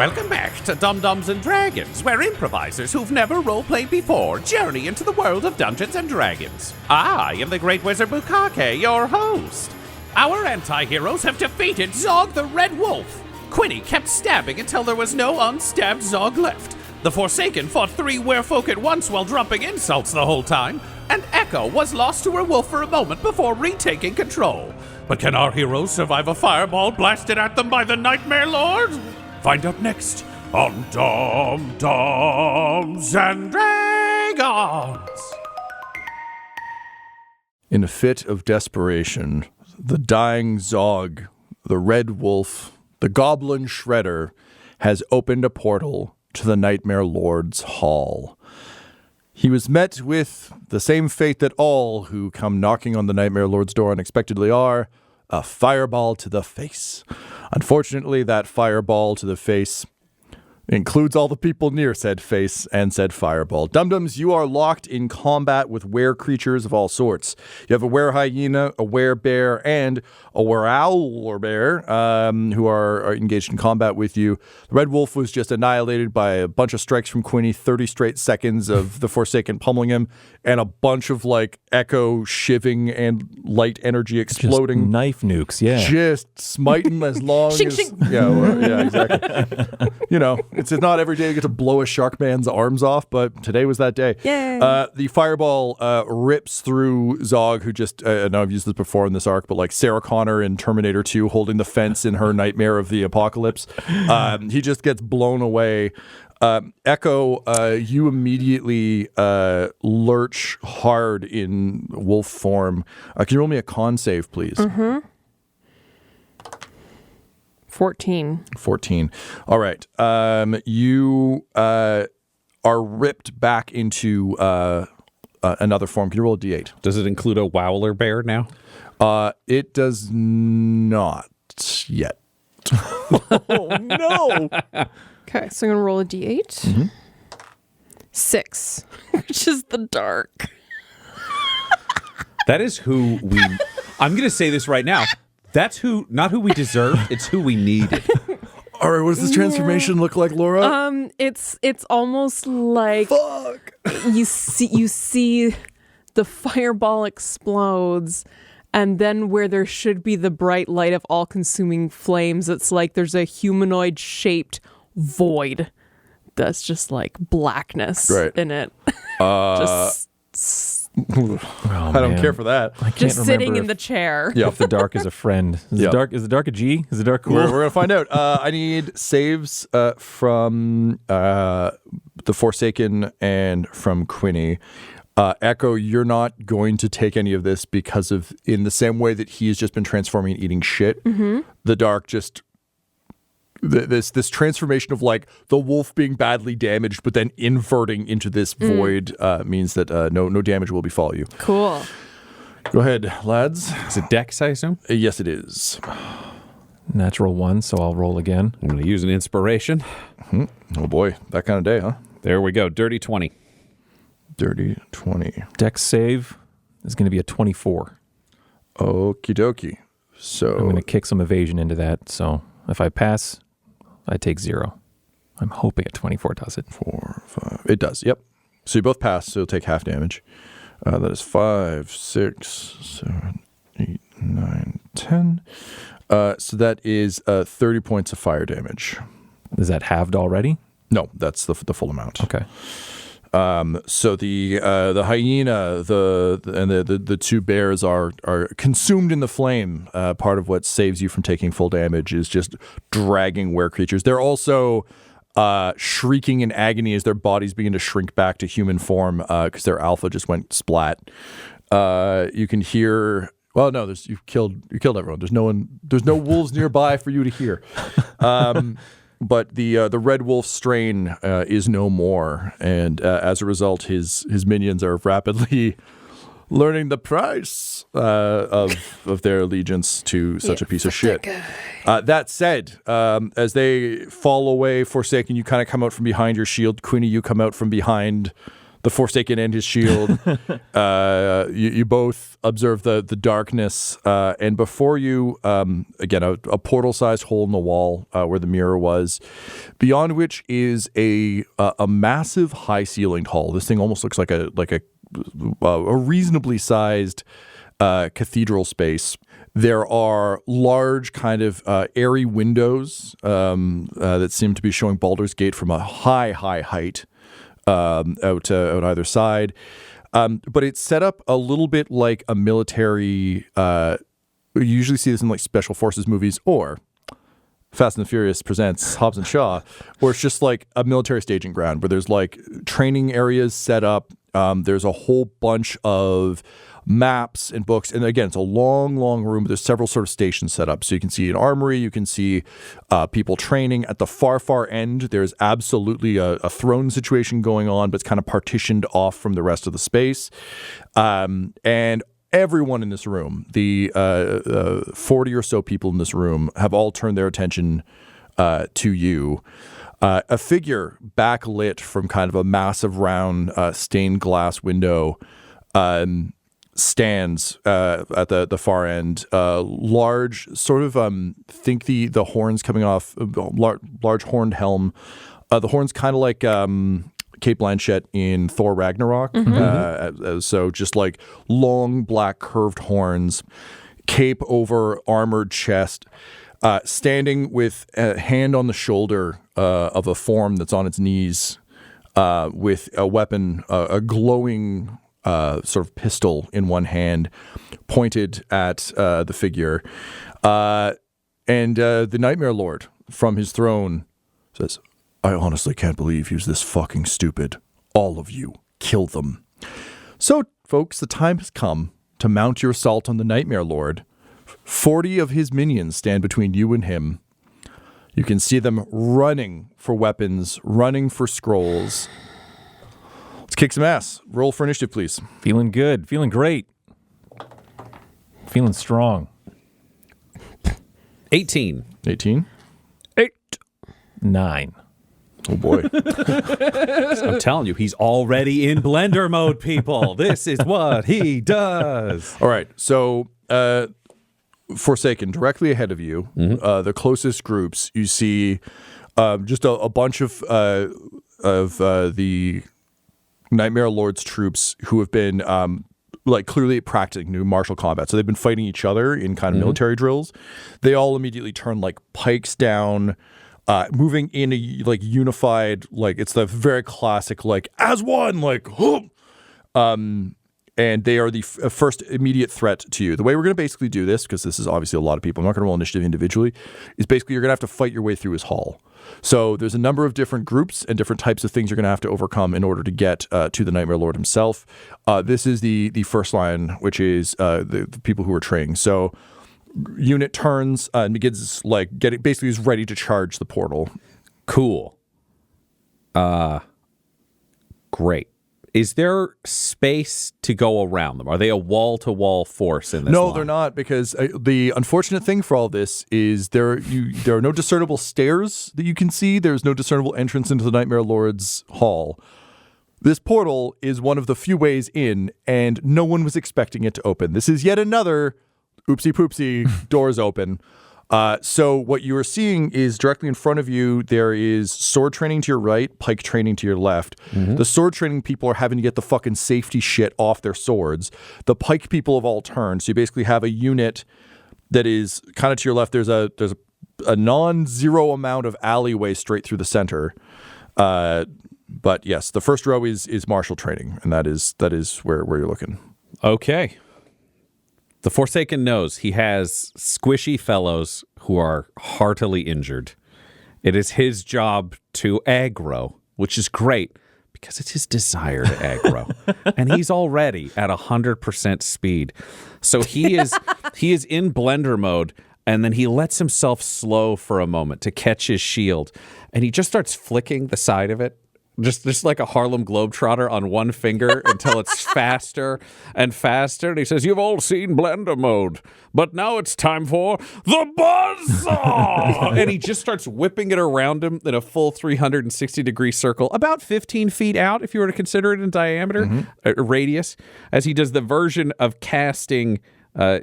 Welcome back to Dum-Dums and Dragons, where improvisers who've never roleplayed before journey into the world of Dungeons and Dragons. I am the Great Wizard Bukake, your host. Our anti-heroes have defeated Zog the Red Wolf. Quinny kept stabbing until there was no unstabbed Zog left. The Forsaken fought 3 werefolk at once while dropping insults the whole time, and Echo was lost to her wolf for a moment before retaking control. But can our heroes survive a fireball blasted at them by the Nightmare Lord? Find out next on Dum-Dums and Dragons. In a fit of desperation, the dying Zog, the Red Wolf, the Goblin Shredder, has opened a portal to the Nightmare Lord's Hall. He was met with the same fate that all who come knocking on the Nightmare Lord's door unexpectedly are, a fireball to the face. Unfortunately, that fireball to the face includes all the people near said face and said fireball. Dum-Dums, you are locked in combat with were creatures of all sorts. You have a were hyena, a were bear, and a were owl or bear who are engaged in combat with you. The Red Wolf was just annihilated by a bunch of strikes from Quinny, 30 straight seconds of the Forsaken pummeling him, and a bunch of echo shiving and light energy exploding. Just knife nukes, yeah. Just smiting as long Shing, as... shing. Yeah, exactly. It's not every day you get to blow a shark man's arms off, but today was that day. Yay. The fireball rips through Zog, who just, I know I've used this before in this arc, but like Sarah Connor in Terminator 2 holding the fence in her Nightmare of the Apocalypse. He just gets blown away. Echo, you immediately lurch hard in wolf form. Can you roll me a con save, please? Mm-hmm. 14. All right. You are ripped back into another form. Can you roll a d8? Does it include a Wowler bear now? It does not yet. Oh, no. Okay, so I'm going to roll a d8. Mm-hmm. 6, which is the dark. That is who we... I'm going to say this right now. That's not who we deserved. It's who we needed. All right, what does this transformation look like, Laura? It's almost like... Fuck! You see the fireball explodes, and then where there should be the bright light of all-consuming flames, it's like there's a humanoid-shaped void that's just like blackness in it. I don't care for that. I can't Just sitting in if- the chair. If the dark is a friend. Is the dark a G? Is the dark cool? We're going to find out. I need saves from the Forsaken and from Quinny. Echo, you're not going to take any of this because of, in the same way that he has just been transforming and eating shit, the dark just... This transformation of like the wolf being badly damaged, but then inverting into this void means that no damage will befall you. Cool. Go ahead, lads. Is it Dex, I assume? Yes, it is. Natural 1, so I'll roll again. I'm going to use an inspiration. Oh boy, that kind of day, huh? There we go. Dirty 20. Dirty 20. Dex save is going to be a 24. Okie dokie. So I'm going to kick some evasion into that. So if I pass, I take 0. I'm hoping a 24 does it. 4, 5. It does. Yep. So you both pass. So you'll take half damage. That is 5, 6, 7, 8, 9, 10. So that is 30 points of fire damage. Is that halved already? No, that's the full amount. Okay. So the hyena, the 2 bears are consumed in the flame. Part of what saves you from taking full damage is just dragging were creatures. They're also shrieking in agony as their bodies begin to shrink back to human form because their alpha just went splat. You can hear. Well, no, you killed everyone. There's no wolves nearby for you to hear. But the Red Wolf strain is no more, and as a result, his minions are rapidly learning the price of their allegiance to such a piece of shit. That said, as they fall away, Forsaken, you kind of come out from behind your shield. Quinny, you come out from behind the Forsaken and his shield. You both observe the darkness, and before you, again, a portal-sized hole in the wall where the mirror was, beyond which is a massive high-ceilinged hall. This thing almost looks like a reasonably sized cathedral space. There are large kind of airy windows that seem to be showing Baldur's Gate from a high height out either side. But it's set up a little bit like a military, you usually see this in like special forces movies or Fast and the Furious presents Hobbs and Shaw, where it's just like a military staging ground where there's like training areas set up. There's a whole bunch of maps and books. And again, it's a long room. There's several sort of stations set up. So you can see an armory. You can see people training. At the far end, there's absolutely a throne situation going on, but it's kind of partitioned off from the rest of the space. And everyone in this room, the 40 or so people in this room, have all turned their attention to you. A figure backlit from kind of a massive round stained glass window stands at the far end. Large, sort of think the horns coming off, large horned helm. The horns kind of like Cate Blanchett in Thor Ragnarok. So just like long black curved horns, cape over armored chest. Standing with a hand on the shoulder of a form that's on its knees with a weapon, a glowing sort of pistol in one hand, pointed at the figure. And the Nightmare Lord from his throne says, "I honestly can't believe he was this fucking stupid. All of you, kill them." So, folks, the time has come to mount your assault on the Nightmare Lord. 40 of his minions stand between you and him. You can see them running for weapons, running for scrolls. Let's kick some ass. Roll for initiative, please. Feeling good. Feeling great. Feeling strong. 18. 18. 9. Oh, boy. I'm telling you, he's already in Blender mode, people. This is what he does. All right. So, Forsaken, directly ahead of you, the closest groups, you see just a bunch of the Nightmare Lord's troops who have been like clearly practicing new martial combat. So they've been fighting each other in kind of military drills. They all immediately turn like pikes down, moving in a like unified, like it's the very classic like as one, like and they are the first immediate threat to you. The way we're going to basically do this, because this is obviously a lot of people, I'm not going to roll initiative individually, is basically you're going to have to fight your way through his hall. So there's a number of different groups and different types of things you're going to have to overcome in order to get to the Nightmare Lord himself. This is the first line, which is the people who are training. So unit turns and begins like basically is ready to charge the portal. Cool. Great. Is there space to go around them? Are they a wall-to-wall force in this No, line? they're not, because the unfortunate thing for all this is there are no discernible stairs that you can see. There's no discernible entrance into the Nightmare Lord's hall. This portal is one of the few ways in, and no one was expecting it to open. This is yet another oopsie-poopsie, doors open. So what you are seeing is directly in front of you, there is sword training to your right, pike training to your left. The sword training people are having to get the fucking safety shit off their swords. The pike people have all turned. So you basically have a unit that is kind of to your left. There's a non-zero amount of alleyway straight through the center. But yes, the first row is martial training, and that is where you're looking. Okay. The Forsaken knows he has squishy fellows who are heartily injured. It is his job to aggro, which is great because it's his desire to aggro. And he's already at 100% speed. So he is in Blender mode, and then he lets himself slow for a moment to catch his shield. And he just starts flicking the side of it just like a Harlem Globetrotter on one finger until it's faster and faster. And he says, "You've all seen Blender mode, but now it's time for the buzzsaw." And he just starts whipping it around him in a full 360-degree circle, about 15 feet out, if you were to consider it in diameter, radius, as he does the version of casting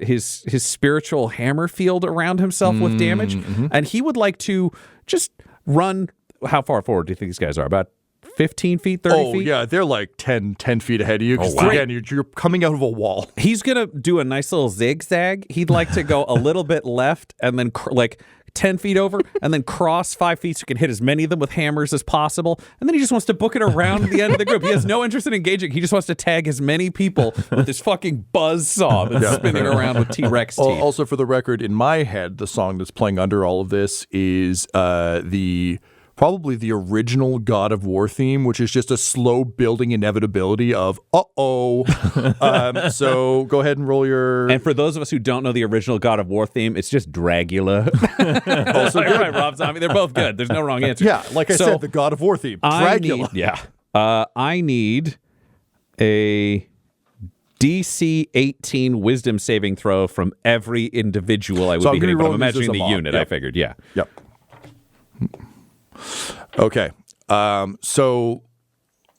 his spiritual hammer field around himself with damage. And he would like to just run. How far forward do you think these guys are? About 15 feet, 30 feet? Oh, yeah, they're like 10 feet ahead of you. Because again, you're coming out of a wall. He's going to do a nice little zigzag. He'd like to go a little bit left and then like 10 feet over and then cross 5 feet so he can hit as many of them with hammers as possible. And then he just wants to book it around the end of the group. He has no interest in engaging. He just wants to tag as many people with this fucking buzzsaw that's spinning around with T-Rex teeth. Also, for the record, in my head, the song that's playing under all of this is probably the original God of War theme, which is just a slow building inevitability of so go ahead and roll your. And for those of us who don't know the original God of War theme, it's just Dragula. Also good. Right, Rob Zombie. They're both good. There's no wrong answer. Yeah, like I said, the God of War theme, Dragula. I need a DC 18 wisdom saving throw from every individual I would be hitting. But I'm imagining the unit. Yep. I figured. Yeah. Yep. Okay. So,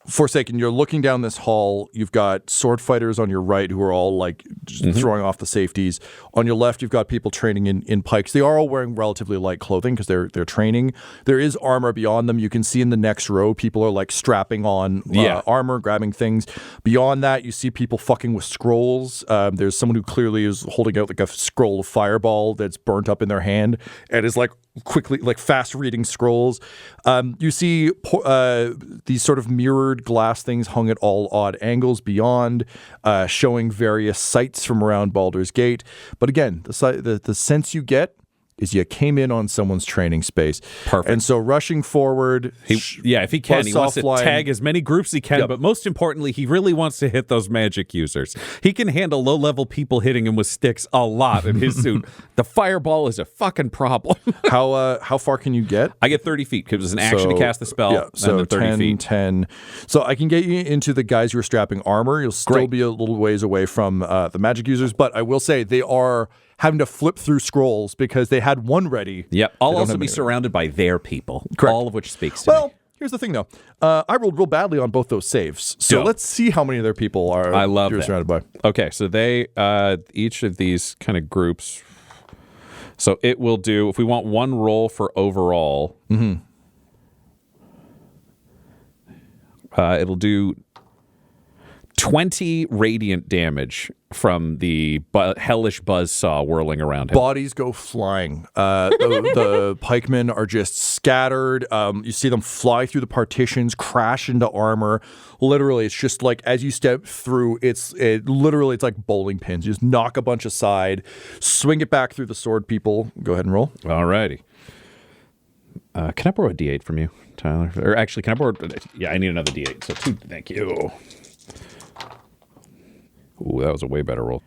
Forsaken, you're looking down this hall. You've got sword fighters on your right who are all like just throwing off the safeties. On your left, you've got people training in pikes. They are all wearing relatively light clothing because they're training. There is armor beyond them. You can see in the next row, people are like strapping on armor, grabbing things. Beyond that, you see people fucking with scrolls. There's someone who clearly is holding out like a scroll of fireball that's burnt up in their hand and is like quickly, like fast reading scrolls. You see these sort of mirrored glass things hung at all odd angles beyond, showing various sights from around Baldur's Gate. But again, the sense you get is you came in on someone's training space. Perfect. And so rushing forward. If he can, he wants to tag as many groups as he can, but most importantly, he really wants to hit those magic users. He can handle low-level people hitting him with sticks a lot in his suit. The fireball is a fucking problem. How far can you get? I get 30 feet because it's an action to cast the spell. Yeah, so and then 30 feet. 10. So I can get you into the guys who are strapping armor. You'll still be a little ways away from the magic users, but I will say they are having to flip through scrolls because they had one ready. Yep. I'll also be surrounded by their people. Correct. All of which speaks to me. Here's the thing, though. I rolled real badly on both those saves. So let's see how many of their people are you're surrounded by. Okay, so they each of these kind of groups. So it will do, if we want one roll for overall, it'll do 20 radiant damage from the hellish buzzsaw whirling around him. Bodies go flying. The pikemen are just scattered. You see them fly through the partitions, crash into armor. Literally, it's just like as you step through, it's like bowling pins. You just knock a bunch aside, swing it back through the sword people. Go ahead and roll. All righty. Can I borrow a D8 from you, Tyler? Or actually, can I borrow? Yeah, I need another D8. So 2. Thank you. Ooh, that was a way better roll.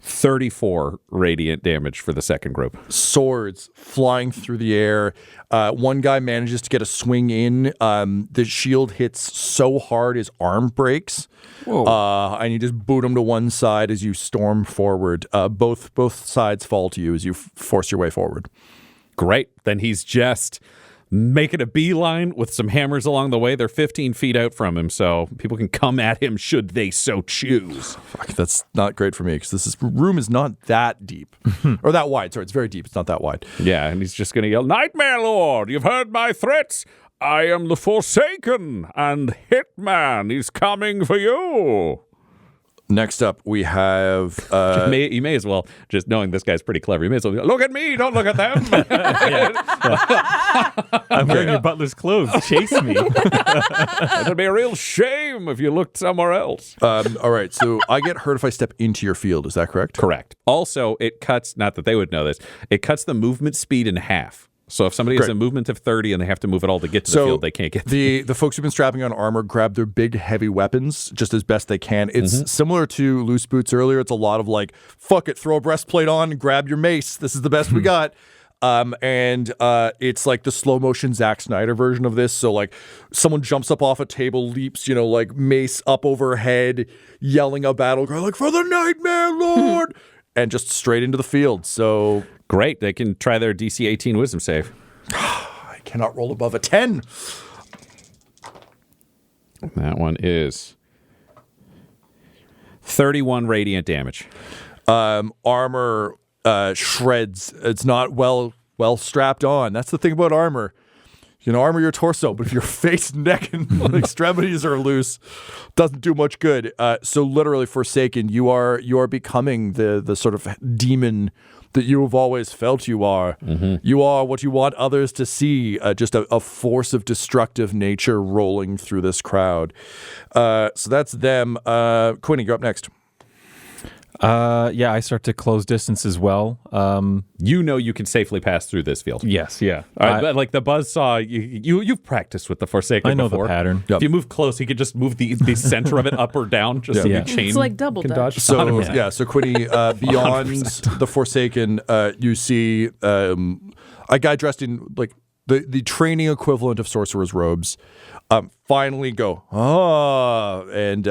34 radiant damage for the second group. Swords flying through the air. One guy manages to get a swing in. The shield hits so hard his arm breaks. And you just boot him to one side as you storm forward. Both sides fall to you as you force your way forward. Great. Then he's just making a beeline with some hammers along the way. They're 15 feet out from him, so people can come at him should they so choose. Fuck, that's not great for me because this room is not that deep. Or that wide. Sorry, it's very deep. It's not that wide. Yeah, and he's just going to yell, "Nightmare Lord, you've heard my threats. I am the Forsaken, and Hitman is coming for you." Next up, we have... you may as well, just knowing this guy's pretty clever, you may as well go, "Look at me, don't look at them." I'm wearing your butler's clothes. Chase me. It would be a real shame if you looked somewhere else. All right, so I get hurt if I step into your field. Is that correct? Correct. Also, it cuts, not that they would know this, it cuts the movement speed in half. So if somebody has a movement of 30 and they have to move it all to get to the field, they can't get the folks who've been strapping on armor grab their big, heavy weapons just as best they can. It's similar to Loose Boots earlier. It's a lot of like, fuck it, throw a breastplate on, grab your mace. This is the best we got. And it's like the slow motion Zack Snyder version of this. So like someone jumps up off a table, leaps, like mace up overhead, yelling a battle cry like, "For the Nightmare Lord!" and just straight into the field. So Great. They can try their DC 18 wisdom save. I cannot roll above a 10. That one is 31 radiant damage. Armor shreds. It's not well strapped on. That's the thing about armor. You can armor your torso, but if your face, neck, and extremities are loose, doesn't do much good. So literally, Forsaken, you are becoming the sort of demon that you have always felt you are. Mm-hmm. You are what you want others to see, just a force of destructive nature rolling through this crowd. So that's them. Quinny, you're up next. Yeah, I start to close distance as well. You can safely pass through this field. Yes, yeah. All right, but like the buzzsaw, you've practiced with the Forsaken I know before. the pattern. If you move close, you could just move the center of it up or down, just so your chain It's like double can dutch. dodge. So Quinny, beyond the Forsaken, you see a guy dressed in like the training equivalent of sorcerer's robes. Finally go, and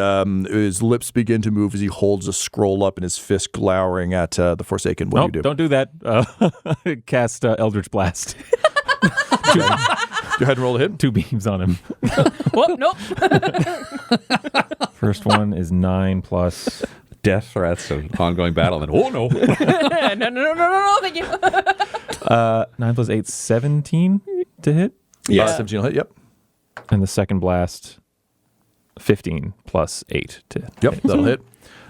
his lips begin to move as he holds a scroll up in his fist, glowering at the Forsaken. What do you do? Don't do that. Cast Eldritch Blast. Go ahead and roll a hit. 2 beams on him. Whoop, nope. First one is 9 plus... Death threats and ongoing battle. And oh no. no, thank you. 9 plus 8, 17 to hit. Yeah, 17 will hit. Yep. And the second blast, 15 plus 8 to hit. Yep, that'll hit.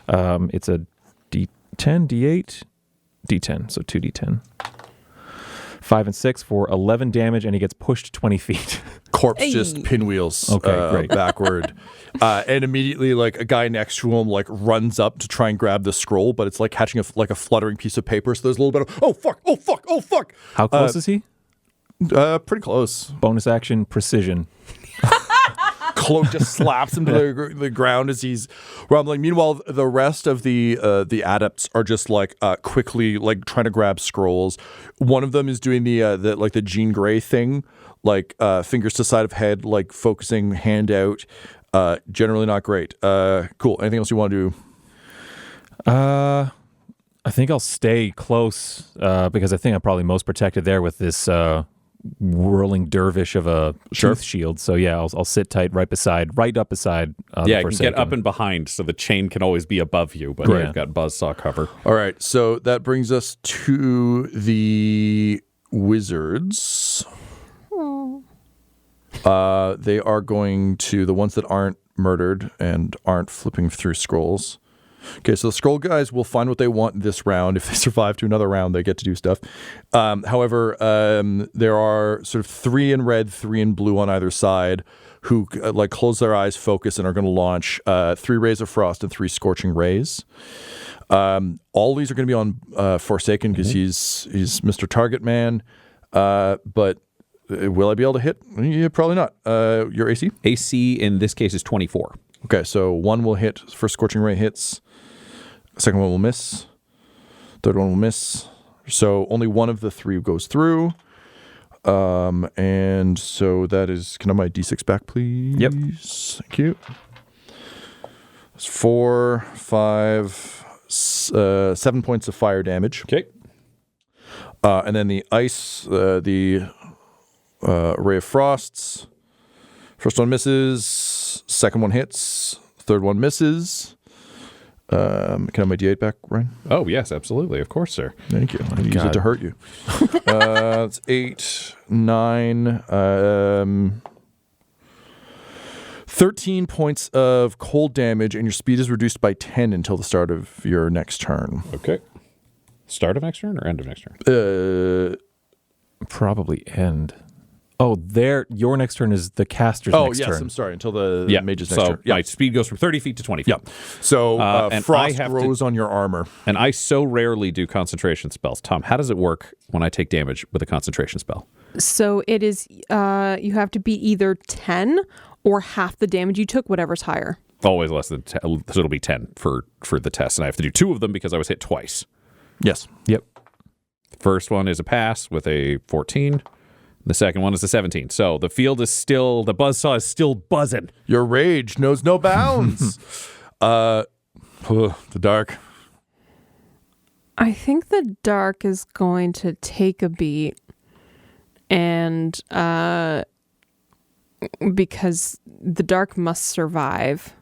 It's a D10, D8, D10, so 2D10. 5 and 6 for 11 damage, and he gets pushed 20 feet. Corpse just pinwheels great. backward. And immediately, like, a guy next to him, like, runs up to try and grab the scroll, but it's like catching a fluttering piece of paper, so there's a little bit of, oh, fuck. How close is he? Pretty close. Bonus action, precision. Cloak just slaps him to the ground as he's rumbling. Meanwhile, the rest of the adepts are just like quickly like trying to grab scrolls. One of them is doing the Jean Grey thing, like fingers to side of head, like focusing, hand out. Generally not great. Cool. Anything else you want to do? I think I'll stay close because I think I'm probably most protected there with this whirling dervish of a tooth shield. So yeah, I'll sit tight right up beside. You can get up and behind, so the chain can always be above you. But you've got buzzsaw cover. All right, so that brings us to the wizards. They are going to the ones that aren't murdered and aren't flipping through scrolls. Okay, so the scroll guys will find what they want this round. If they survive to another round, they get to do stuff. However, there are sort of 3 in red, 3 in blue on either side who like close their eyes, focus, and are going to launch 3 rays of frost and 3 scorching rays. All these are going to be on Forsaken because he's Mr. Target Man. But will I be able to hit? Yeah, probably not. Your AC? AC in this case is 24. Okay, so 1 will hit. First scorching ray hits. Second one will miss. Third one will miss. So only one of the 3 goes through. And so that is, can I have my D6 back, please? Yep. Thank you. It's 4, 5, 7 points of fire damage. Okay. And then the ice, the ray of frosts. First one misses. Second one hits. Third one misses. Can I have my D8 back, Ryan? Oh, yes, absolutely. Of course, sir. Thank you. I use it to hurt you. It's 8, 9, 13 points of cold damage, and your speed is reduced by 10 until the start of your next turn. Okay. Start of next turn or end of next turn? Probably end. Oh, your next turn is the caster's next turn. Oh, yes, I'm sorry. Until the mage's next turn. My speed goes from 30 feet to 20 feet. Yep. So and frost grows on your armor. And I so rarely do concentration spells. Tom, how does it work when I take damage with a concentration spell? So it is, you have to be either 10 or half the damage you took, whatever's higher. Always less than 10. So it'll be 10 for the test. And I have to do 2 of them because I was hit twice. Yes. Yep. First one is a pass with a 14. The second one is a 17. So the field is still, the buzzsaw is still buzzing. Your rage knows no bounds. The dark. I think the dark is going to take a beat, and because the dark must survive,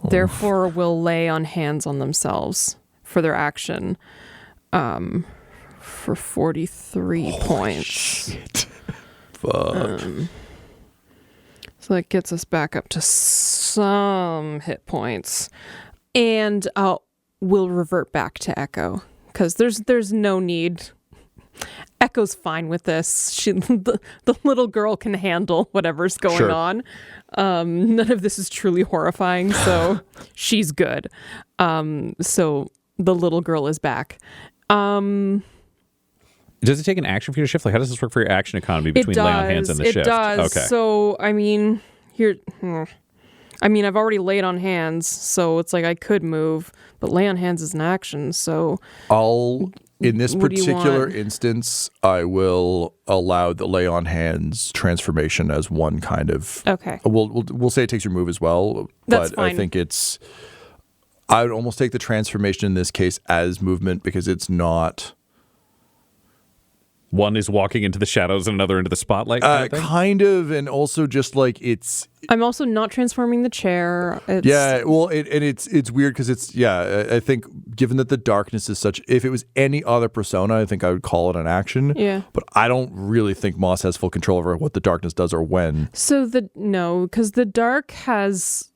therefore will lay on hands on themselves for their action for 43 points. Shit. Fuck. So that gets us back up to some hit points. And we'll revert back to Echo, because there's no need. Echo's fine with this. The little girl can handle whatever's going on. None of this is truly horrifying, so she's good. So the little girl is back. Does it take an action for you to shift? Like, how does this work for your action economy between lay on hands and the shift? It does. Okay. So, I've already laid on hands, so it's like I could move, but lay on hands is an action, so... In this what do you particular want? instance, I will allow the lay on hands transformation as one kind of... Okay. We'll say it takes your move as well, That's but fine. I think it's... I would almost take the transformation in this case as movement, because it's not... One is walking into the shadows and another into the spotlight kind of thing? Kind of, and also just like it's... I'm also not transforming the chair. Yeah, well, it's weird because it's... Yeah, I think given that the darkness is such... If it was any other persona, I think I would call it an action. Yeah. But I don't really think Moss has full control over what the darkness does or when. So because the dark has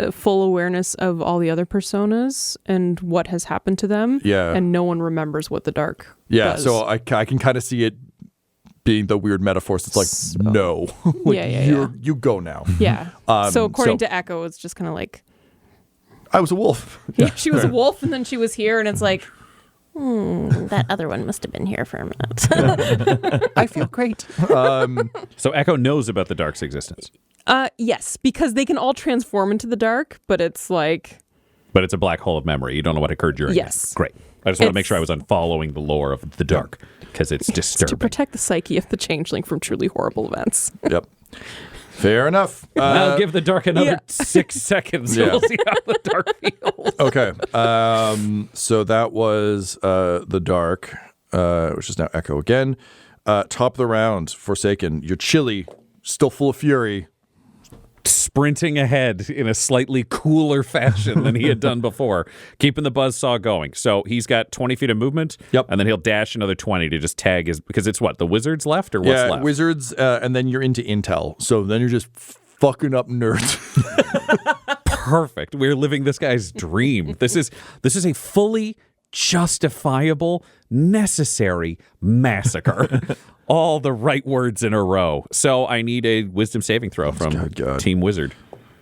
full awareness of all the other personas and what has happened to them. Yeah. And no one remembers what the dark does. So I can kind of see it being the weird metaphor. So it's like, no. Like, you go now. Yeah. So according so- to Echo, it's just kind of like... I was a wolf. Yeah, she was a wolf, and then she was here, and it's like... That other one must have been here for a minute. I feel great. So Echo knows about the dark's existence. Yes, because they can all transform into the dark, but it's like... But it's a black hole of memory. You don't know what occurred during Yes. it. Great. I just want to make It's- sure I was unfollowing the lore of the dark, because it's to disturbing. protect the psyche of the changeling from truly horrible events. Yep. Fair enough. I'll give the dark another yeah. 6 seconds. Yeah. We'll see how the dark feels. Okay. So that was the dark, which is now Echo again. Top of the round, Forsaken. You're chilly, still full of fury. Sprinting ahead in a slightly cooler fashion than he had done before, keeping the buzzsaw going. So he's got 20 feet of movement. Yep. And then he'll dash another 20 to just tag his, because it's what, the wizards left or what's left? Wizards, and then you're into intel. So then you're just fucking up nerds. Perfect. We're living this guy's dream. This is a fully justifiable, necessary massacre. All the right words in a row. So I need a wisdom saving throw from God. Team Wizard.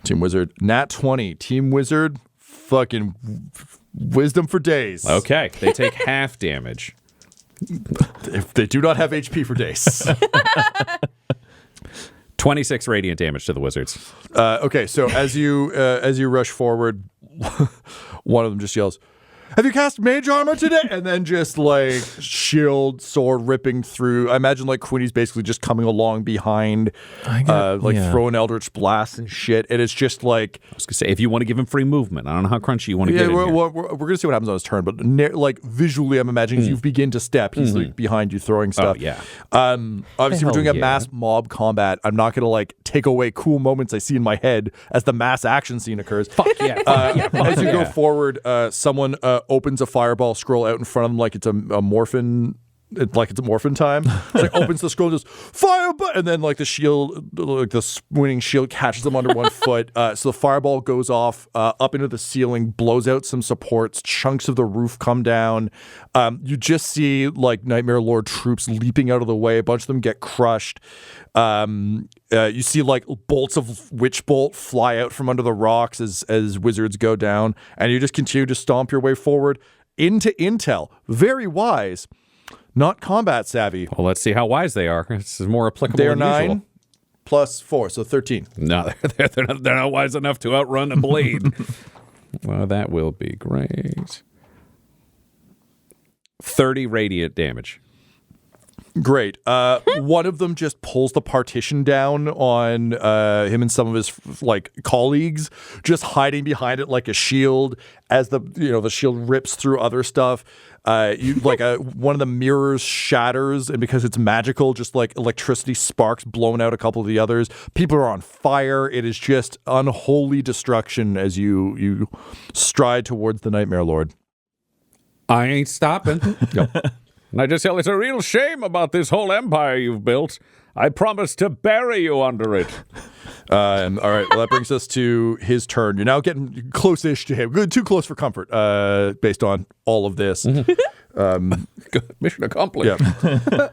Team Wizard. Nat 20. Team Wizard. Fucking wisdom for days. Okay. They take half damage. If they do not have HP for days. 26 radiant damage to the wizards. Okay, so as you rush forward, one of them just yells, "Have you cast mage armor today?" And then just like shield, sword ripping through. I imagine like Quinny's basically just coming along behind, throwing eldritch blasts and shit. And it's just like, I was going to say, if you want to give him free movement, I don't know how crunchy you want to get in here. we're gonna see what happens on his turn. But like visually, I'm imagining as you begin to step, he's like behind you throwing stuff. Oh, yeah. Obviously, we're Hell doing a yeah. mass mob combat. I'm not gonna like take away cool moments I see in my head as the mass action scene occurs. Fuck yeah. As you go forward, someone opens a fireball scroll out in front of them like it's a morphin. Like it's a morphin time. It's like opens the scroll, just fireball, and then like the shield, like the spinning shield catches them under one foot. So the fireball goes off up into the ceiling, blows out some supports. Chunks of the roof come down. You just see like Nightmare Lord troops leaping out of the way. A bunch of them get crushed. You see like bolts of Witch Bolt fly out from under the rocks as wizards go down, and you just continue to stomp your way forward into intel. Very wise. Not combat savvy. Well, let's see how wise they are. This is more applicable They're than 9 usual. plus 4, so 13. No, they're not wise enough to outrun a blade. Well, that will be great. 30 radiant damage. Great. One of them just pulls the partition down on him and some of his colleagues, just hiding behind it like a shield. As the shield rips through other stuff, one of the mirrors shatters, and because it's magical, just like electricity sparks blowing out a couple of the others. People are on fire. It is just unholy destruction as you stride towards the Nightmare Lord. I ain't stopping. Yep. And I just tell it's a real shame about this whole empire you've built. I promise to bury you under it. All right, well, that brings us to his turn. You're now getting close-ish to him. Good, too close for comfort, based on all of this. Good. Mission accomplished. Yeah.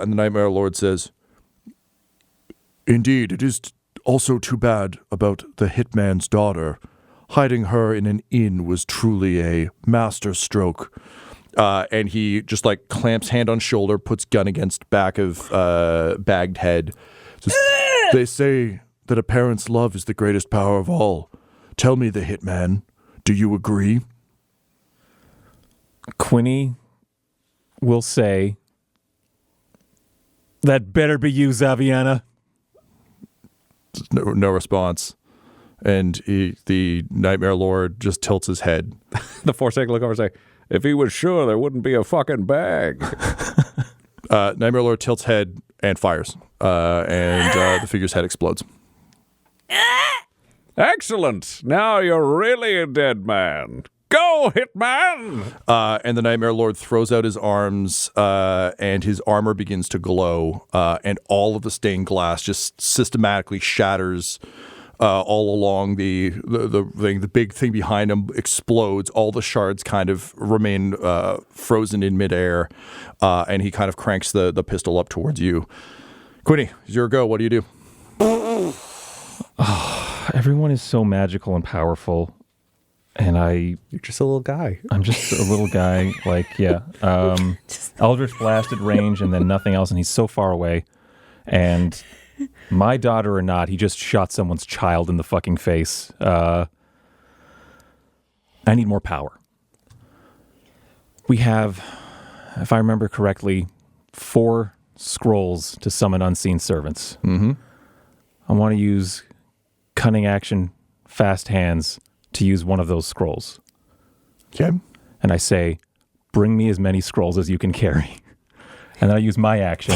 And the Nightmare Lord says, "Indeed, it is also too bad about the hitman's daughter. Hiding her in an inn was truly a master stroke." And he just clamps hand on shoulder, puts gun against back of bagged head. Says, "They say that a parent's love is the greatest power of all. Tell me, the hitman, do you agree?" Quinny will say, "That better be you, Zaviana." No response. And the Nightmare Lord just tilts his head. The Forsaken look over and say, if he was sure, there wouldn't be a fucking bag. Nightmare Lord tilts head and fires. And the figure's head explodes. Excellent. Now you're really a dead man. Go, Hitman! And the Nightmare Lord throws out his arms, and his armor begins to glow, and all of the stained glass just systematically shatters all along the thing. The big thing behind him explodes. All the shards kind of remain frozen in midair, and he kind of cranks the pistol up towards you. Quinny, it's your go. What do you do? Everyone is so magical and powerful, and You're just a little guy. I'm just a little guy. Eldritch Blast at range, and then nothing else, and he's so far away. And my daughter or not, he just shot someone's child in the fucking face. I need more power. We have, if I remember correctly, 4 scrolls to summon unseen servants. Mm-hmm. I want to use cunning action, fast hands to use one of those scrolls. Okay. And I say, bring me as many scrolls as you can carry. And then I use my action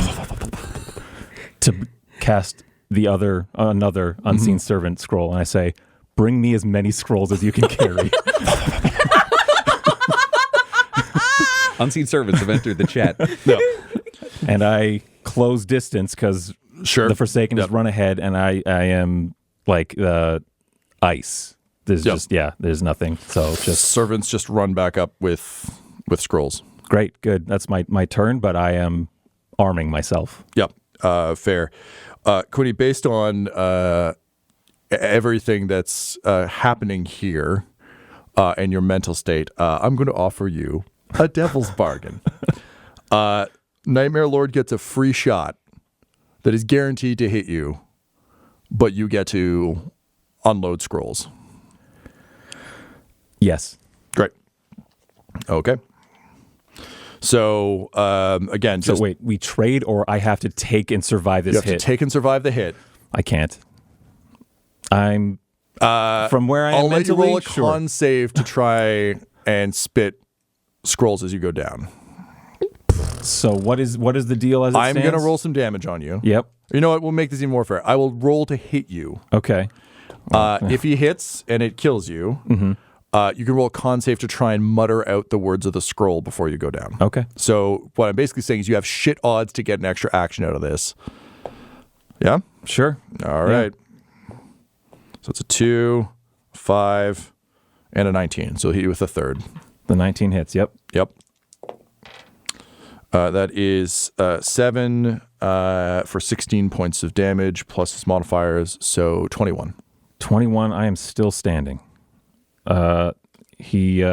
to cast another unseen servant scroll. And I say, bring me as many scrolls as you can carry. Unseen servants have entered the chat. No. And I close distance because the Forsaken has run ahead, and I am like ice. There's there's nothing. So just servants just run back up with scrolls. Great, good. That's my turn, but I am arming myself. Yep. Fair. Quinny, based on everything that's happening here and your mental state, I'm going to offer you a devil's bargain. Nightmare Lord gets a free shot that is guaranteed to hit you, but you get to unload scrolls. Yes. Great. Okay. So, again, so wait, we trade, or I have to take and survive this hit? You have to take and survive the hit. I can't. I'm from where I am I'll let you roll a sure. con save to try and spit scrolls as you go down. So what is the deal as it I'm stands? going to roll some damage on you. Yep. You know what? We'll make this even more fair. I will roll to hit you. Okay. If he hits and it kills you, you can roll a con save to try and mutter out the words of the scroll before you go down. Okay. So what I'm basically saying is you have shit odds to get an extra action out of this. Yeah? Sure. All right. So it's a 2, 5, and a 19. So he'll hit you with a third. The 19 hits. Yep. Yep. That is 7 for 16 points of damage plus his modifiers, so 21. 21. I am still standing. He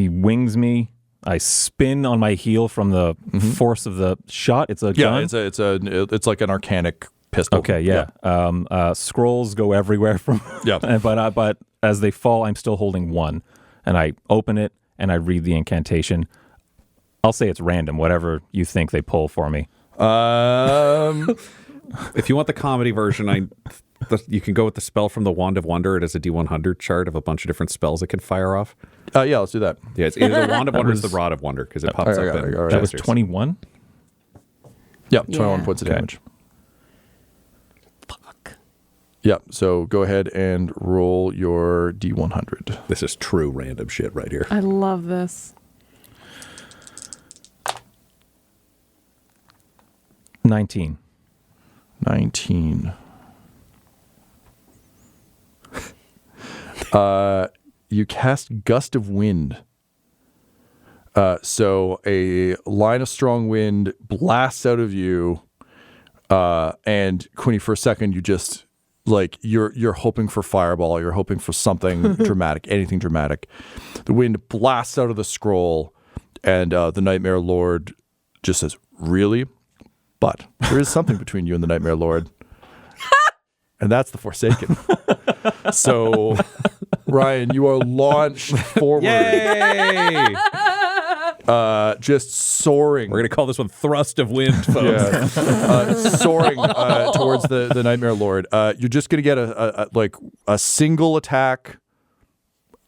wings me. I spin on my heel from the force of the shot. It's a gun. It's like an arcanic pistol. Okay, yeah. Scrolls go everywhere from. Yeah. But as they fall, I'm still holding one, and I open it, and I read the incantation. I'll say it's random, whatever you think they pull for me. If you want the comedy version, you can go with the spell from the Wand of Wonder. It has a D100 chart of a bunch of different spells it can fire off. Yeah, let's do that. Yeah, it's either the Wand of Wonder or the Rod of Wonder because it pops up. That was 21? Yeah, 21 Yeah. points of Okay. damage. Fuck. Yeah, so go ahead and roll your D100. This is true random shit right here. I love this. 19. 19. You cast Gust of Wind. So a line of strong wind blasts out of you, and Quinny, for a second, you just like you're hoping for fireball, you're hoping for something dramatic, anything dramatic. The wind blasts out of the scroll, and the Nightmare Lord just says, "Really?" But there is something between you and the Nightmare Lord, and that's the Forsaken. So, Ryan, you are launched forward. Yay! Just soaring. We're going to call this one Thrust of Wind, folks. Soaring towards the Nightmare Lord. You're just going to get a single attack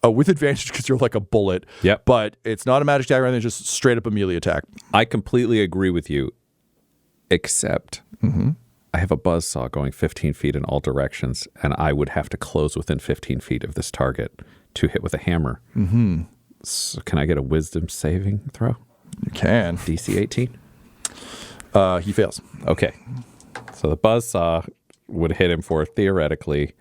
with advantage because you're like a bullet. Yep. But it's not a magic dagger, and it's just straight up a melee attack. I completely agree with you, except I have a buzzsaw going 15 feet in all directions, and I would have to close within 15 feet of this target to hit with a hammer. Mm-hmm. So can I get a wisdom saving throw? You can. DC 18? He fails. Okay. So the buzzsaw would hit him for, theoretically,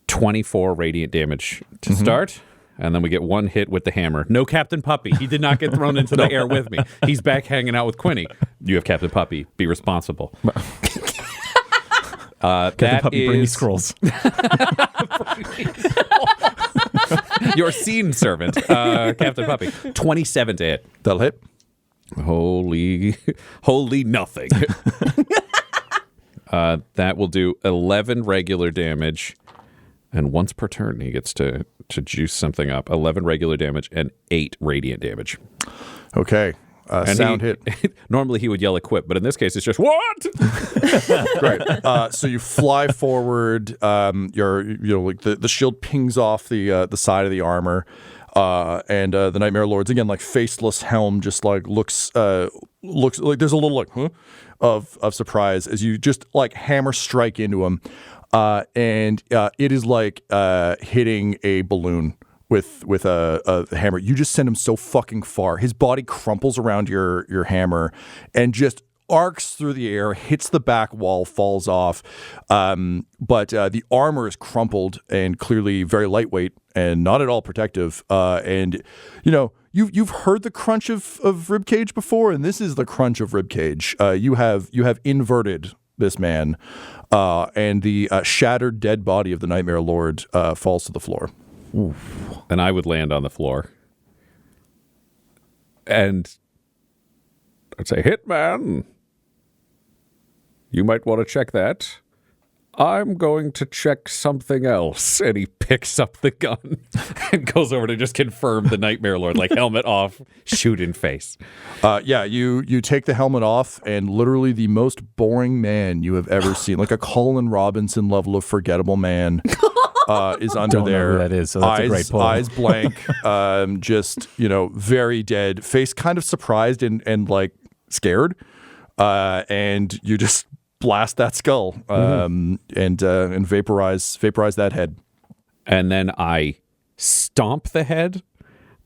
24 radiant damage to start. And then we get one hit with the hammer. No Captain Puppy. He did not get thrown into the air with me. He's back hanging out with Quinny. You have Captain Puppy. Be responsible. Captain Puppy, bring me scrolls. Your scene servant, Captain Puppy. 27 to hit. That'll hit. Holy nothing. That will do 11 regular damage. And once per turn, he gets to juice something up. 11 regular damage and 8 radiant damage. Okay. And Sound hit. Normally he would yell equip, but in this case it's just, what? Great. So you fly forward. Like the shield pings off the side of the armor, and the Nightmare Lord's again like faceless helm just like looks like there's a little like of surprise as you just like hammer strike into him, and it is like hitting a balloon with a hammer. You just send him so fucking far. His body crumples around your hammer and just arcs through the air, hits the back wall, falls off. But the armor is crumpled and clearly very lightweight and not at all protective. And you know, you've heard the crunch of ribcage before, and this is the crunch of ribcage. You have inverted this man, and the shattered dead body of the Nightmare Lord falls to the floor. Oof. And I would land on the floor. And I'd say, Hitman, you might want to check that. I'm going to check something else. And he picks up the gun and goes over to just confirm the Nightmare Lord, like helmet off, shoot in face. You take the helmet off, and literally the most boring man you have ever seen, like a Colin Robinson level of forgettable man, is under Don't know there. who that is, so that's a great pull. Eyes blank, just very dead, face kind of surprised and like scared, and you just blast that skull and vaporize that head. And then I stomp the head,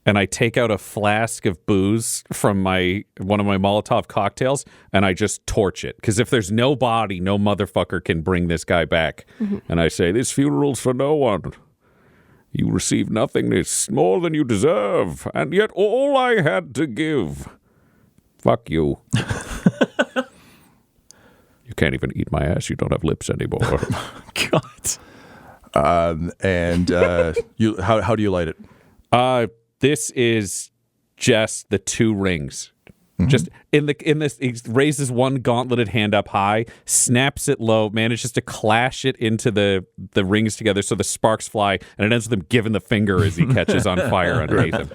and I take out a flask of booze from one of my Molotov cocktails, and I just torch it. Because if there's no body, no motherfucker can bring this guy back. And I say, this funeral's for no one. You receive nothing. It's more than you deserve. And yet all I had to give. Fuck you. You can't even eat my ass. You don't have lips anymore. God. How do you light it? This is just the 2 rings. Just in this, he raises one gauntleted hand up high, snaps it low, manages to clash it into the rings together so the sparks fly, and it ends with him giving the finger as he catches on fire underneath him.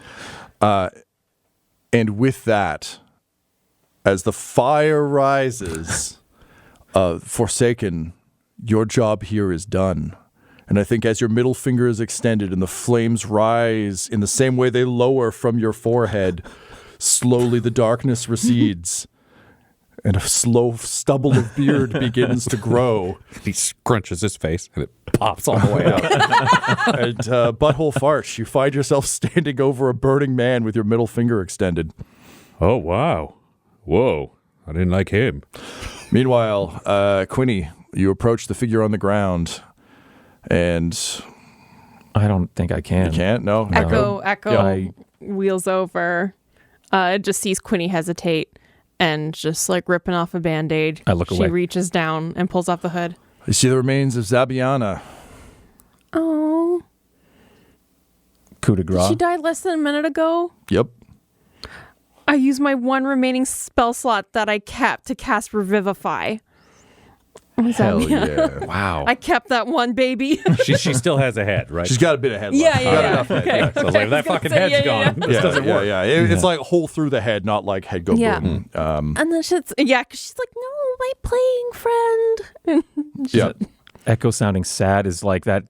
And with that, as the fire rises, Forsaken, your job here is done. And I think as your middle finger is extended and the flames rise in the same way they lower from your forehead, slowly the darkness recedes and a slow stubble of beard begins to grow. He scrunches his face and it pops all the way out. And butthole farce, you find yourself standing over a burning man with your middle finger extended. Oh, wow. Whoa. I didn't like him. Meanwhile, Quinny, you approach the figure on the ground and... I don't think I can. You can't? No? Echo Yeah, wheels over. It just sees Quinny hesitate and just like ripping off a band-aid. I look away. She reaches down and pulls off the hood. You see the remains of Zabiana. Oh. Coup de grace. She died less than a minute ago. Yep. I used my one remaining spell slot that I kept to cast Revivify. Hell yeah. Wow. I kept that one, baby. She still has a head, right? She's got a bit of head left. Yeah, She's yeah, got yeah. enough head. Okay. Yeah. So I was like, if that fucking say, head's yeah, gone. yeah. This doesn't work. Yeah. It's like hole through the head, not like head go Yeah. boom. And then because she's like, no, my playing friend. Yeah. Echo sounding sad is like that.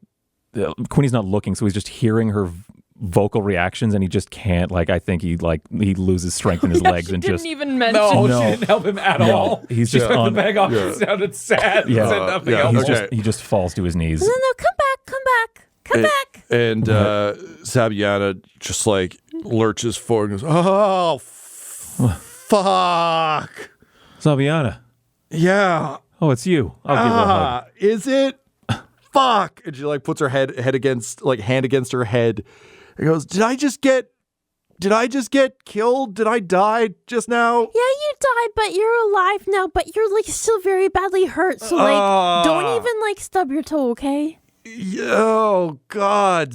Quinny's not looking, so he's just hearing her vocal reactions, and he just can't. Like, I think he loses strength in his legs she and didn't just even mention. No, she didn't help him at all. He's She just took on. the bag off. Yeah. It sounded sad. Yeah. Said nothing Yeah. else. Okay. he just falls to his knees. No, come back. And Zabiana just like lurches forward and goes, oh, fuck. Zabiana. Yeah. Oh, it's you. I'll give her a hug. Is it? Fuck. And she like puts her hand against her head and goes, Did I just get killed? Did I die just now? Yeah, you died, but you're alive now, but you're like still very badly hurt. So like, don't even like stub your toe, okay? Oh, God.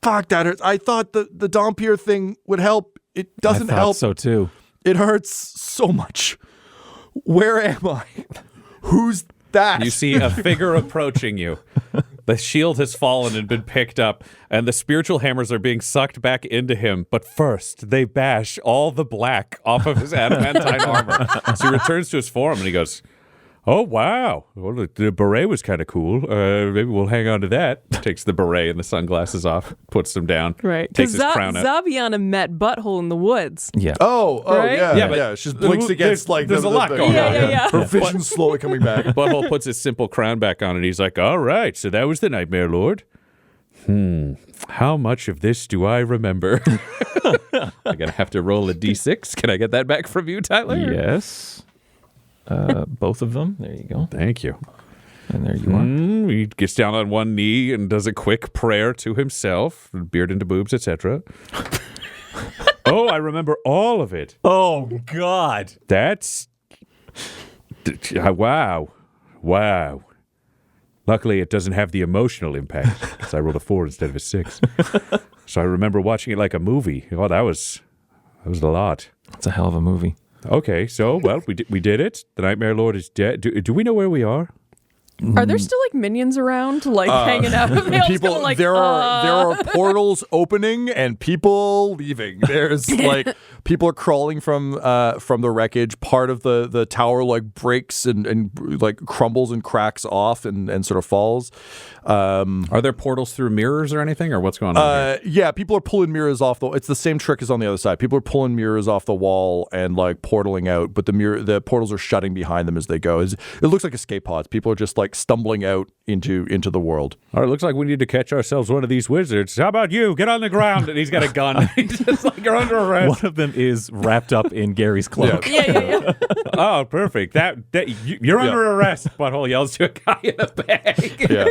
Fuck, that hurts. I thought the Dompier thing would help. It doesn't I thought help. so too. It hurts so much. Where am I? Who's that? You see a figure approaching you. The shield has fallen and been picked up, and the spiritual hammers are being sucked back into him. But first, they bash all the black off of his adamantine armor. So he returns to his form, and he goes, oh, wow. Well, the beret was kind of cool. Maybe we'll hang on to that. Takes the beret and the sunglasses off, puts them down, Right. takes Because his crown out. Zabiana met Butthole in the woods. Yeah. Oh, Right? yeah, Yeah, but yeah. She blinks against like there's a lot going on. Yeah. Her vision's slowly coming back. Butthole puts his simple crown back on, and he's like, all right, so that was the Nightmare Lord. How much of this do I remember? I'm going to have to roll a d6. Can I get that back from you, Tyler? Yes. Both of them. There you go. Thank you. And there you are. He gets down on one knee and does a quick prayer to himself, beard into boobs, etc. Oh, I remember all of it. Oh, God. That's... Wow. Luckily, it doesn't have the emotional impact, because I rolled a 4 instead of a 6. So I remember watching it like a movie. Oh, that was a lot. It's a hell of a movie. Okay, so, well, we did it. The Nightmare Lord is dead. Do we know where we are? Are there still like minions around, like hanging out? They all People, kinda, like, there are portals opening and people leaving. There's like people are crawling from the wreckage. Part of the tower like breaks and like crumbles and cracks off and sort of falls. Are there portals through mirrors or anything, or what's going on here? Yeah, people are pulling mirrors off it's the same trick as on the other side. People are pulling mirrors off the wall and like portaling out, but the portals are shutting behind them as they go. It looks like escape pods. People are just like stumbling out into the world. All right, looks like we need to catch ourselves one of these wizards. How about you? Get on the ground. And he's got a gun. He's just like, you're under arrest. One of them is wrapped up in Gary's cloak. Yeah. Oh, perfect. You're under arrest. Butthole yells to a guy in a bag. Yeah.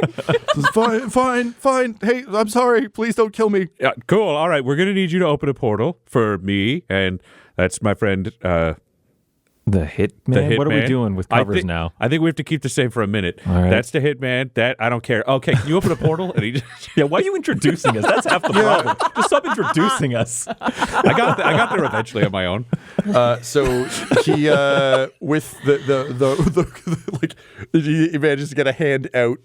Fine. Hey, I'm sorry. Please don't kill me. Yeah, cool. All right, we're going to need you to open a portal for me, and that's my friend The Hitman? The What are we Hitman. doing with covers now? I think we have to keep the same for a minute. All right. That's the Hitman. That I don't care. Okay, can you open a portal? And he just, Yeah, why are you introducing us? That's half the problem. Just stop introducing us. I got there eventually on my own. So he with the like he manages to get a hand out,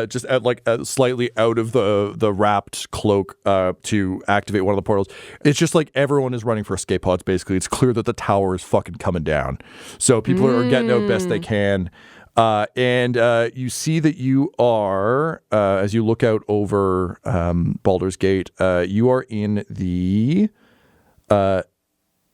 just at like slightly out of the wrapped cloak to activate one of the portals. It's just like everyone is running for escape pods. Basically, it's clear that the tower is fucking coming down. So people are getting out best they can. And you see that you are, as you look out over Baldur's Gate, you are in the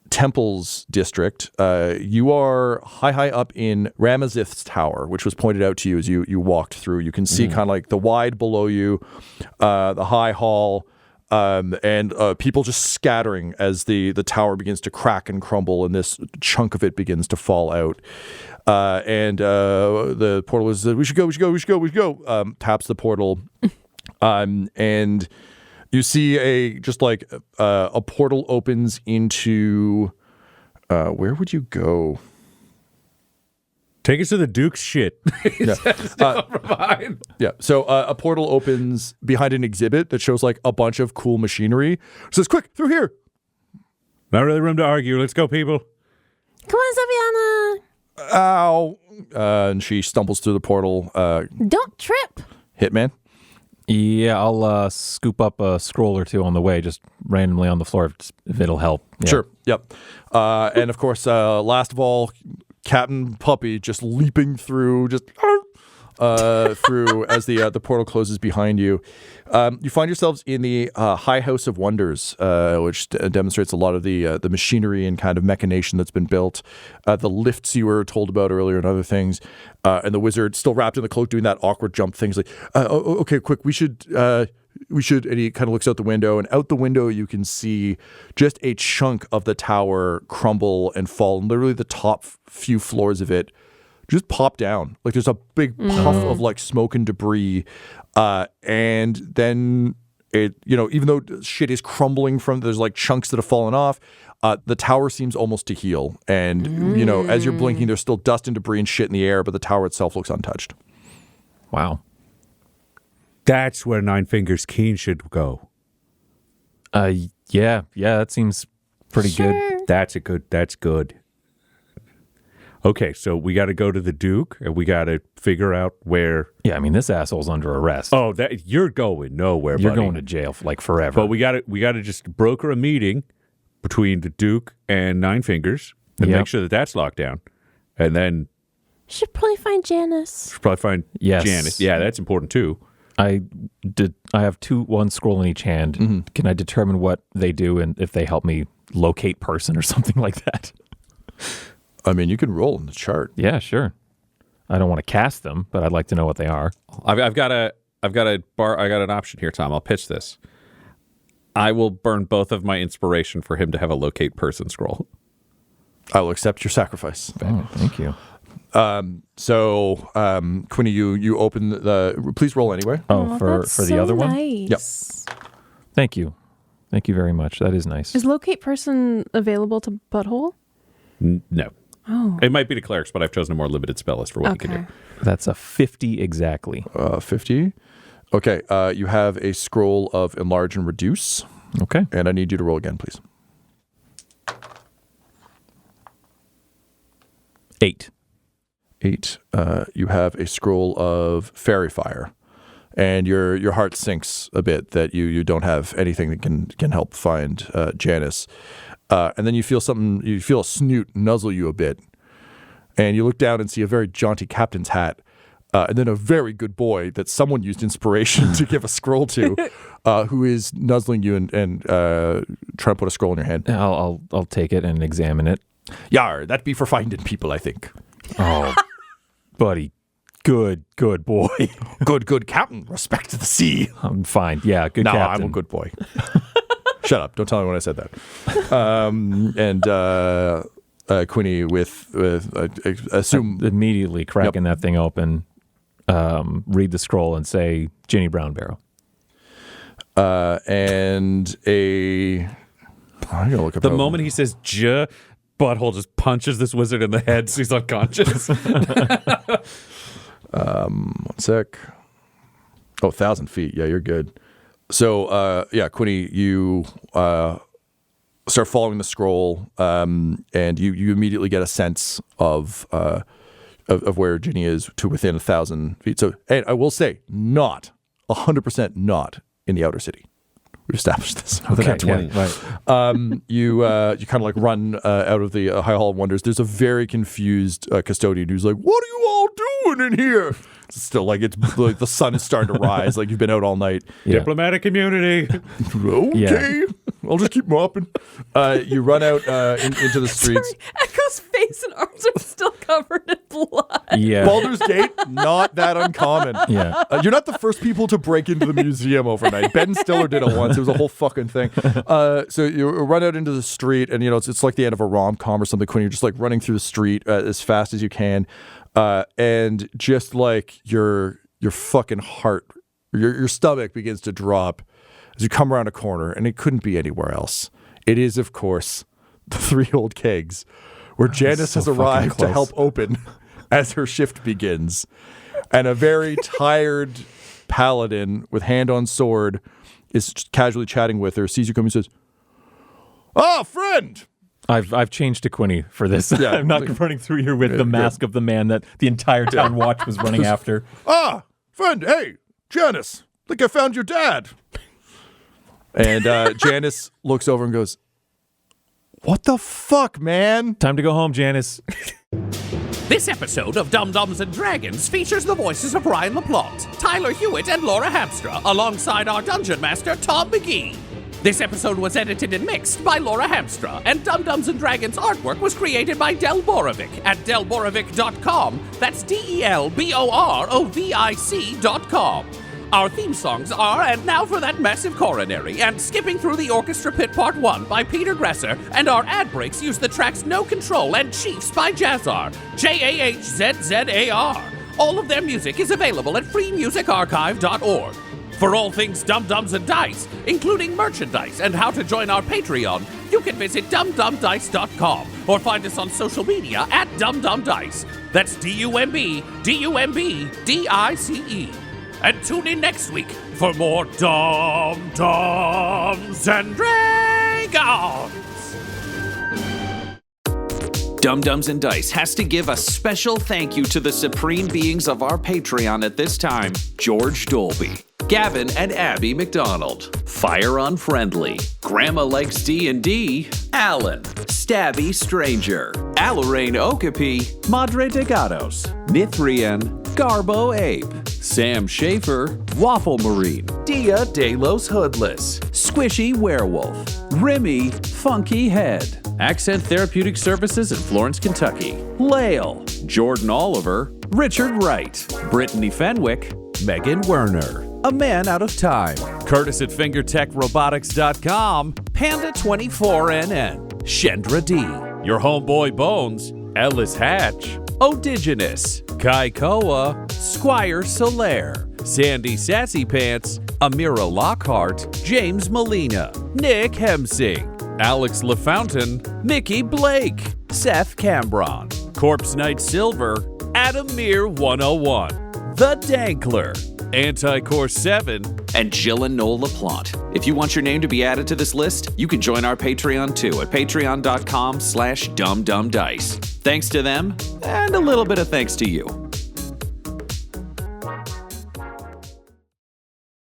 Temples district. You are high up in Ramazith's tower, which was pointed out to you as you walked through. You can see kind of like the wide below you, the high hall, and people just scattering as the tower begins to crack and crumble, and this chunk of it begins to fall out. And the portal is, we should go. Taps the portal, and you see a portal opens into, where would you go? Take us to the Duke's shit. Yeah. So a portal opens behind an exhibit that shows like a bunch of cool machinery. It says, quick, through here. Not really room to argue. Let's go, people. Come on, Saviana. Ow. And she stumbles through the portal. Don't trip. Hitman. Yeah, I'll scoop up a scroll or two on the way, just randomly on the floor if it'll help. Yeah. Sure. Yep. And of course, last of all, Captain Puppy just leaping through, through as the portal closes behind you. You find yourselves in the High House of Wonders, which demonstrates a lot of the machinery and kind of machination that's been built. The lifts you were told about earlier and other things. And the wizard still wrapped in the cloak doing that awkward jump thing. He's like, okay, quick, we should, and he kind of looks out the window, and out the window you can see just a chunk of the tower crumble and fall, and literally the top few floors of it just pop down. Like there's a big puff of like smoke and debris, and then it, even though shit is crumbling there's like chunks that have fallen off, the tower seems almost to heal, and as you're blinking, there's still dust and debris and shit in the air, but the tower itself looks untouched. Wow. That's where Nine Fingers Keen should go. Yeah, that seems pretty good. That's good. Okay, so we got to go to the Duke, and we got to figure out where. Yeah, I mean, this asshole's under arrest. Oh, you're going nowhere, You're buddy. going to jail for like forever. But we got to just broker a meeting between the Duke and Nine Fingers and make sure that that's locked down, and then Should probably find Janice. Yes. Janice. Yeah, that's important too. I have one scroll in each hand. Mm-hmm. Can I determine what they do and if they help me locate person or something like that? I mean, you can roll in the chart. Yeah, sure. I don't want to cast them, but I'd like to know what they are. I've got an option here, Tom. I'll pitch this. I will burn both of my inspiration for him to have a locate person scroll. I will accept your sacrifice. Oh, thank you. So, Quinny, you open please roll anyway. Oh, for the other one? Nice. Yep. Thank you. Thank you very much. That is nice. Is locate person available to Butthole? No. Oh. It might be to clerics, but I've chosen a more limited spell list for what you can do. That's a 50 exactly. 50. Okay. You have a scroll of enlarge and reduce. Okay. And I need you to roll again, please. 8. 8. You have a scroll of fairy fire, and your heart sinks a bit that you don't have anything that can help find Janice. And then you feel something. You feel a snoot nuzzle you a bit, and you look down and see a very jaunty captain's hat, and then a very good boy that someone used inspiration to give a scroll to, who is nuzzling you and trying to put a scroll in your hand. I'll take it and examine it. Yar, that be for finding people, I think. Oh, buddy, good boy. Good captain. Respect to the sea. I'm fine. Yeah, good no, captain. I'm a good boy. Shut up. Don't tell anyone I said that. Quinny with assume. Immediately cracking that thing open, read the scroll and say, Ginny Brown Barrow. And I'm going to look up. The moment he says, butthole just punches this wizard in the head so he's unconscious. 1 sec. Oh, 1,000 feet. Yeah, you're good. So, Quinny, you start following the scroll, and you immediately get a sense of where Ginny is to within 1,000 feet. So, and I will say, not 100% not in the outer city. We've established this. Okay, 20. yeah, right. You kind of like run out of the High Hall of Wonders. There's a very confused custodian who's like, "What are you all doing in here?" It's still like it's like the sun is starting to rise. Like you've been out all night. Yeah. Diplomatic immunity. Okay, I'll just keep mopping. You run out into the streets. Sorry, Echo's face and arms are still covered in blood. Yeah. Baldur's Gate, not that uncommon. Yeah. You're not the first people to break into the museum overnight. Ben Stiller did it once. It was a whole fucking thing. So you run out into the street, and it's like the end of a rom-com or something. When you're just like running through the street as fast as you can, and just like your fucking heart, your stomach begins to drop as you come around a corner, and it couldn't be anywhere else. It is, of course, the 3 old kegs, where Janice has arrived to help open as her shift begins. And a very tired paladin with hand on sword is casually chatting with her, sees you come and says, "Ah, friend!" I've changed to Quinny for this. Yeah, I'm not running through here with the mask of the man that the entire town watch was running after. "Ah, friend, hey, Janice, think I found your dad." And Janice looks over and goes, "What the fuck, man?" Time to go home, Janice. This episode of Dum-Dums and Dragons features the voices of Ryan LaPlante, Tyler Hewitt, and Laura Hamstra, alongside our Dungeon Master, Tom McGee. This episode was edited and mixed by Laura Hamstra, and Dum-Dums and Dragons artwork was created by Del Borovic at delborovic.com. That's DELBOROVIC.com. Our theme songs are And Now for That Massive Coronary and Skipping Through the Orchestra Pit Part 1 by Peter Gresser, and our ad breaks use the tracks No Control and Chiefs by Jazzar, JAHZZAR. All of their music is available at freemusicarchive.org. For all things Dum-Dums and Dice, including merchandise and how to join our Patreon, you can visit dumdumdice.com or find us on social media at dumdumdice. That's DUMBDICE. And tune in next week for more Dum-Dums and Dragons. Dum-Dums and Dice has to give a special thank you to the supreme beings of our Patreon at this time: George Dolby, Gavin and Abby McDonald, Fire Unfriendly, Grandma Likes D&D, Alan, Stabby Stranger, Alarain Okapi, Madre de Gatos, Mithrian, Garbo Ape, Sam Schaefer, Waffle Marine, Dia de los Hoodless, Squishy Werewolf, Remy Funky Head, Accent Therapeutic Services in Florence, Kentucky, Lael, Jordan Oliver, Richard Wright, Brittany Fenwick, Megan Werner, A Man Out of Time, Curtis at FingerTechRobotics.com, Panda24NN, Shendra D, Your Homeboy Bones, Ellis Hatch, Odigenous, Kai Koa, Squire Solaire, Sandy Sassy Pants, Amira Lockhart, James Molina, Nick Hemsing, Alex LaFountain, Mickey Blake, Seth Cambron, Corpse Knight Silver, Adam Mir 101, The Dankler, Anticore 7, and Jill and Noel LaPlante. If you want your name to be added to this list, you can join our Patreon too at patreon.com/dumdumdice. Thanks to them, and a little bit of thanks to you.